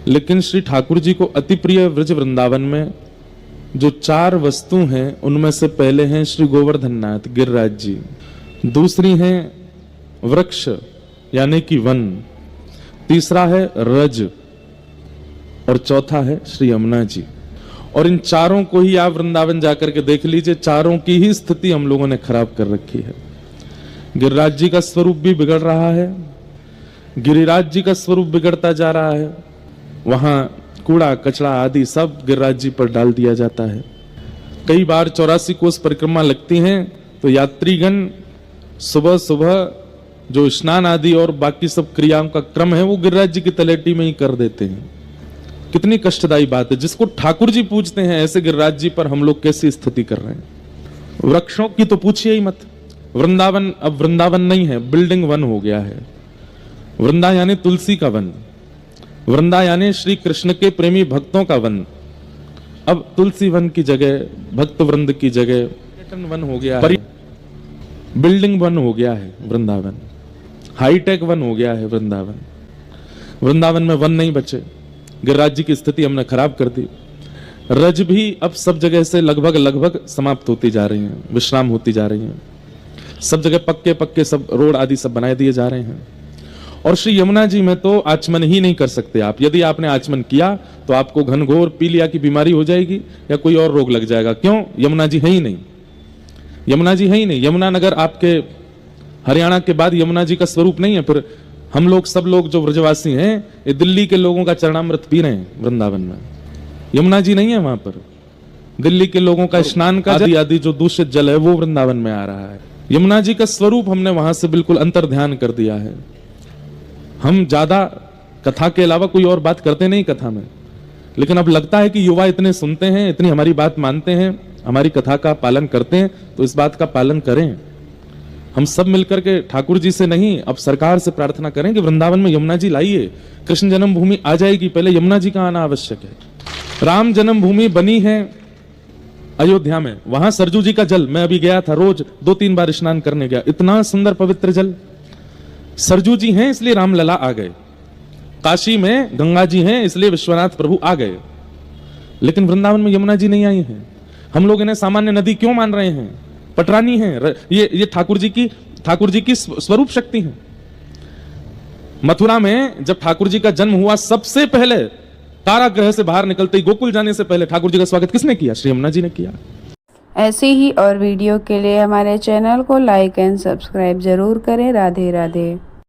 लेकिन श्री ठाकुर जी को अति प्रिय व्रज वृंदावन में जो 4 वस्तु हैं उनमें से पहले हैं श्री गोवर्धन नाथ गिरिराज जी, दूसरी हैं वृक्ष यानी कि वन, तीसरा है रज और चौथा है श्री यमुना जी। और इन चारों को ही आप वृंदावन जाकर के देख लीजिए, चारों की ही स्थिति हम लोगों ने खराब कर रखी है। गिरिराज जी का स्वरूप भी बिगड़ रहा है, गिरिराज जी का स्वरूप बिगड़ता जा रहा है, वहां कूड़ा कचरा आदि सब गिरिराज जी पर डाल दिया जाता है। कई बार 84 कोस परिक्रमा लगती हैं तो यात्रीगण सुबह सुबह जो स्नान आदि और बाकी सब क्रियाओं का क्रम है वो गिरिराज जी की तलेटी में ही कर देते हैं। कितनी कष्टदायी बात है। जिसको ठाकुर जी पूजते हैं ऐसे गिरिराज जी पर हम लोग कैसी स्थिति कर रहे हैं। वृक्षों की तो पूछिए ही मत। वृंदावन अब वृंदावन नहीं है, बिल्डिंग वन हो गया है। वृंदा यानी तुलसी का वन, वृंदा यानी श्री कृष्ण के प्रेमी भक्तों का वन। अब तुलसी वन की जगह, भक्त वृंद की जगह पर्यटन वन हो गया है, बिल्डिंग वन हो गया है वृंदावन, हाईटेक वन हो गया है वृंदावन। वृंदावन में वन नहीं बचे। गिरिराज जी की स्थिति हमने खराब कर दी। रज भी अब सब जगह से लगभग समाप्त होती जा रही हैं, विश्राम होती जा रही हैं। सब जगह पक्के पक्के सब रोड आदि सब बनाए दिए जा रहे हैं। और श्री यमुना जी में तो आचमन ही नहीं कर सकते आप। यदि आपने आचमन किया तो आपको घनघोर पीलिया की बीमारी हो जाएगी या कोई और रोग लग जाएगा। क्यों? यमुना जी है ही नहीं, यमुना जी है ही नहीं। यमुना नगर आपके हरियाणा के बाद यमुना जी का स्वरूप नहीं है। फिर हम लोग सब लोग जो व्रजवासी हैं ये दिल्ली के लोगों का चरणामृत पी रहे हैं वृंदावन में। यमुना जी नहीं है वहां पर। दिल्ली के लोगों का स्नान का जल आदि जो दूषित जल है वो वृंदावन में आ रहा है। यमुना जी का स्वरूप हमने वहां से बिल्कुल अंतर ध्यान कर दिया है। हम ज्यादा कथा के अलावा कोई और बात करते नहीं कथा में, लेकिन अब लगता है कि युवा इतने सुनते हैं, इतनी हमारी बात मानते हैं, हमारी कथा का पालन करते हैं, तो इस बात का पालन करें। हम सब मिलकर के ठाकुर जी से नहीं, अब सरकार से प्रार्थना करें कि वृंदावन में यमुना जी लाइए। कृष्ण जन्मभूमि आ जाएगी, पहले यमुना जी का आना आवश्यक है। राम जन्मभूमि बनी है अयोध्या में, वहां सरजू जी का जल, मैं अभी गया था, रोज 2-3 बार स्नान करने गया, इतना सुंदर पवित्र जल। सरजू जी हैं इसलिए रामलला आ गए, काशी में गंगा जी हैं इसलिए विश्वनाथ प्रभु आ गए, लेकिन वृंदावन में यमुना जी नहीं आई हैं। हम लोग इन्हें सामान्य नदी क्यों मान रहे हैं? पटरानी है ये ठाकुर जी की स्वरूप शक्ति है। मथुरा में जब ठाकुर जी का जन्म हुआ, सबसे पहले कारागृह से बाहर निकलते ही गोकुल जाने से पहले ठाकुर जी का स्वागत किसने किया? श्री यमुना जी ने किया। ऐसे ही और वीडियो के लिए हमारे चैनल को लाइक एंड सब्सक्राइब जरूर करें। राधे राधे।